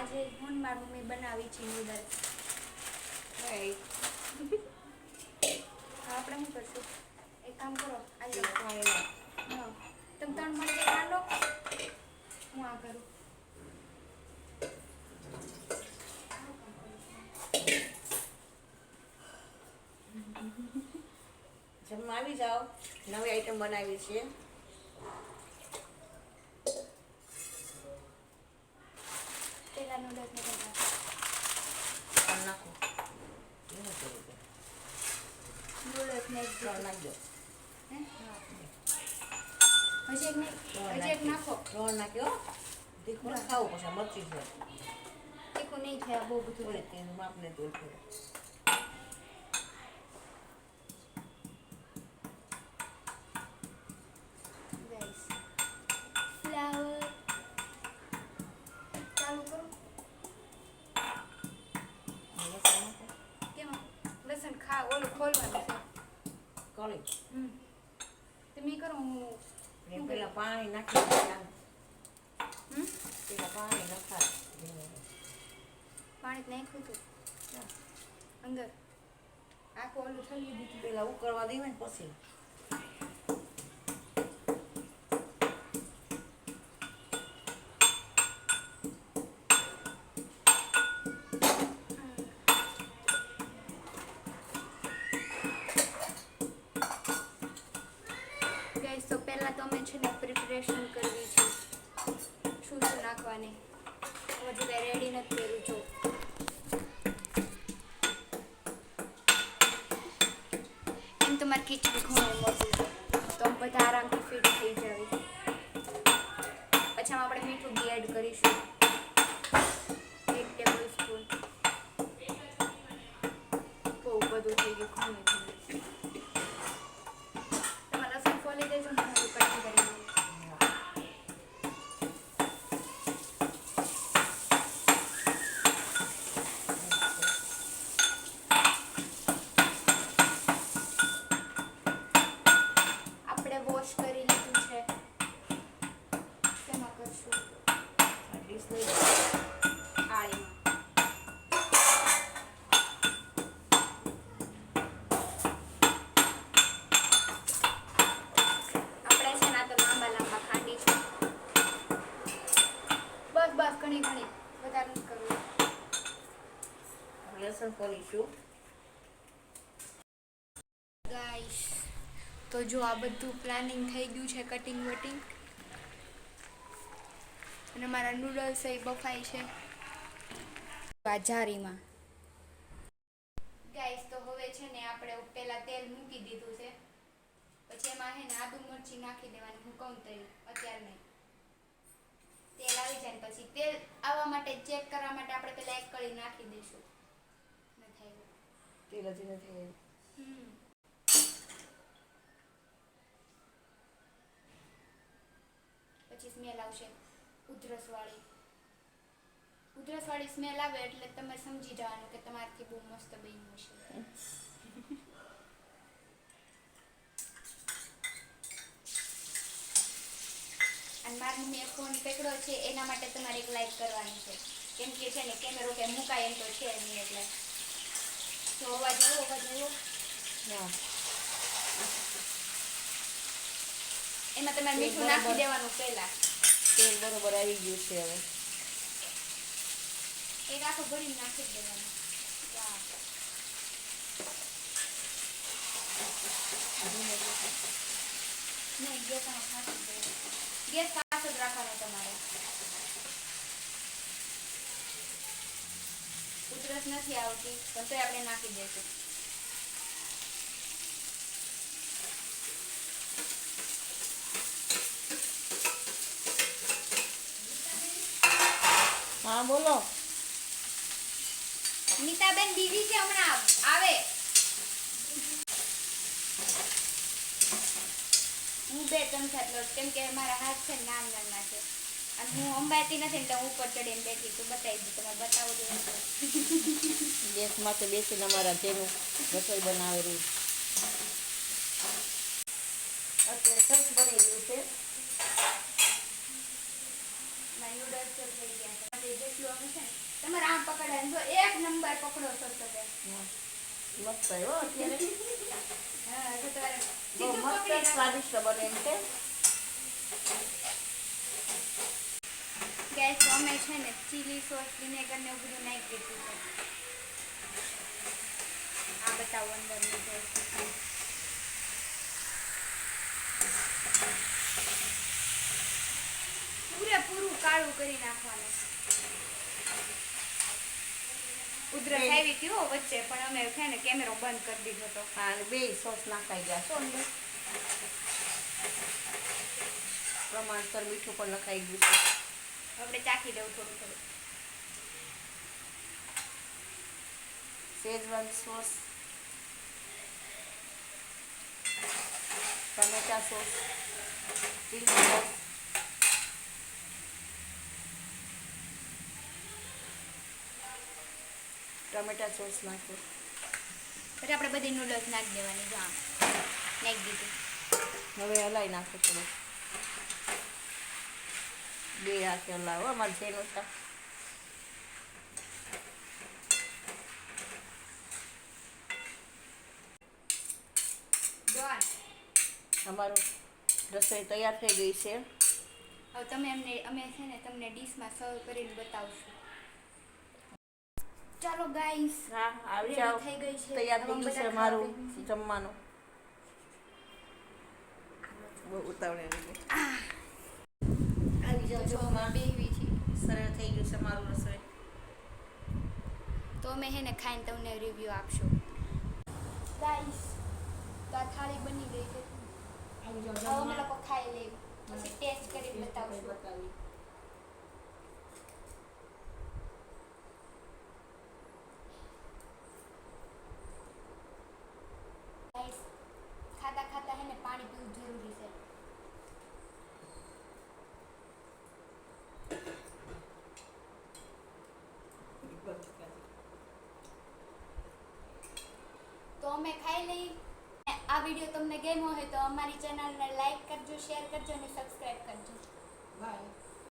આજે હું મારી મમ્મી બનાવી છે નૂડલ્સ. આપણે શું કરશું? એક કામ કરો, આજે હા તમે 3 મરચાં કાઢો, હું આ કરું. જમવા આવી જાઓ, નવી આઈટમ બનાવી છે. પેલા નૂડલ્સ ને નાખો નૂડલ્સ ને નાખજો. હજી એક નાખો. ત્રણ નાખ્યો. તીખું ખાવું પછી મરચી છે. તીખું નહીં થાય, બહુ બધું થોડી તેનું માપને તોલ કરો. ફ્લાવર ચાલુ કરો. કેમાં લસણ ઓલું ખોલવાનું છે. કળી તમે કરો, હું પેલા પાણી નાખી પેલા પાણી નખાય. પાણી નાખ્યું હતું અંદર, આખું ઓલું ઠલવી દીધું. પેલા ઉકળવા દેવાય ને પછી ગાઈસ, તો પહેલા તો અમે છે ને પ્રિપરેશન કરવી છે, શું શું નાખવાની. હજુ કંઈ રેડી નથી કર્યું. જો એમ તો મારે કિચન ઘણું મોટું છે, તો બધા આરામથી ફિટ થઈ જાવી. પછી આપણે મીઠું બી એડ કરીશું, 1 ટેબલ સ્પૂન. બહુ બધું થઈ ગયું, ઘણું. તમારે લસણ ફોલી દેજો ને, હું કટિંગ કરી દઉં. આપણે વોશ કરી લીધું છે. શેમાં કરશું? થાળીમાં. આપણે છે ને આ તો લાંબા લાંબા ખાંડીશું. બસ બસ, ઘણી ઘણી, વધારે નથી કરવું. લસણ ફોલીશું. ગાઈસ, તો જો આ બધું પ્લાનિંગ થઈ ગયું છે, કટિંગ વટિંગ. અને મારા નૂડલ્સ એ બફાય છે જારીમાં. ગાઈસ, તો હવે છે ને આપણે પહેલા તેલ મૂકી દીધું છે, પછી એમાં હે ને આદુ મરચી નાખી દેવાની. હું કહું તો અત્યારે નહીં, તેલ આવી જાય ને પછી તેલ આવવા માટે ચેક કરવા માટે આપણે પહેલા એક કળી નાખી દઈશું. નથી તેલ હજી નથી આવ્યું. પછી સ્મેલ આવશે ઉધરસવાળી સ્મેલ આવે એટલે તમે સમજી જવાનું કે તમારાથી બહુ મસ્ત બન્યું છે. અને મારી મમ્મીએ ફોન પકડ્યો છે એના માટે તમારે એક લાઈક કરવાની છે, કેમ કે છે ને કેમેરો કે મુકાય એમ તો છે નહીં. એટલે તો અવાજ આવ્યો એમાં તમારે મીઠું નાખી દેવાનું પહેલા. તેલ બરોબર આવી ગયું છે. હવે એક આખું ભરીને નાખી દેવાનું. નહીં, ગેસ ખાસ જ રાખવાનો તમારે. ઉધરસ નથી આવતી પણ તોય આપણે નાખી દઈશું. હા બોલો. નીતાબેન બીજી છે, હમણાં આવે. હું 2 ચમચા લોટ, કેમ કે મારા હાથ છે નાના છે અને હું અંબાતી નથી એટલે હું ઉપર ચડીને બેઠી. તો બતાવી દઉં, તમારે બતાવો જોઈએ. ગેસમાં તો બેસીને અમારા જેનું રસોઈ બનાવેલી અત્યારે સરસ બની રહ્યું છે. મારી નૂડલ્સ થઈ ગયા છે. જેટલું અમે છે ને તમારે આમ પકડાય જો એક નંબર પકડો છો તમે. હા. મસ્ત આવ્યો અત્યારે હા તો તમારે બહુ સીધું મસ્ત પકડી રાખો. સ્વાદિષ્ટ બને એમ છે. ગેસ અમે છે ને ચીલી સોસ વિનેગર ને એવું બધું નાખી દીધું છે. આ બતાવો અંદરનું ટેસ્ટ. પૂરેપૂરું કાળું કરી નાખવાનું. ઉધરસ આવી હતી હો વચ્ચે પણ અમે છે ને કેમેરો બંધ કરી દીધો હતો. હા અને બે સોસ નાખાઈ ગયા છો અંદર પ્રમાણસર મીઠું પણ નખાઈ ગયું છે. આપણે ચાખી દઉં થોડું થોડું. શેઝવાન સોસ, ટમેટા સોસ, ચીલી સોસ, ટમેટા સોસ નાખ્યો. પછી આપણે બધી નૂડલ્સ નાખી દેવાની જો આમ નાખી દીધું. હવે હલાવી નાખો થોડું. બે હાથે હલાવો અમારે જેનું શાક. ડન. અમારું રસોઈ તૈયાર થઈ ગઈ છે. હવે અમે છે ને તમને ડીશમાં સર્વ કરીને બતાવશું. ચાલો ગાઈસ, હા આવી રેડી જાઓ. થઈ ગઈ છે. તૈયાર હવે થઈ ગયું બધા છે ખાવા મારું બેઠું છે. જમવાનું. બહુ ઉતાવળે આવી જાઓ જો અમે જમવા. બેહવી છીએ. સરળ થઈ ગયું છે મારું રસોઈ. તો અમે હે ને ખાઈને તમને રિવ્યુ આપશું. ગાઈસ, તો આ થાળી બની ગઈ છે. આવી હવે જાઓ અમે જમવા. લોકો ખાઈ લઈએ. પછી ટેસ્ટ કરીને બતાવશું. બતાવી. ગાઈસ, ખાતા ખાતા હે ને પાણી પીવું જરૂરી છે. તો અમે ખાઈ લઈ. આ વિડીયો તમને ગમ્યો હોય તો અમારી ચેનલને લાઈક કરજો, શેર કરજો અને સબસ્ક્રાઇબ કરજો. બાય.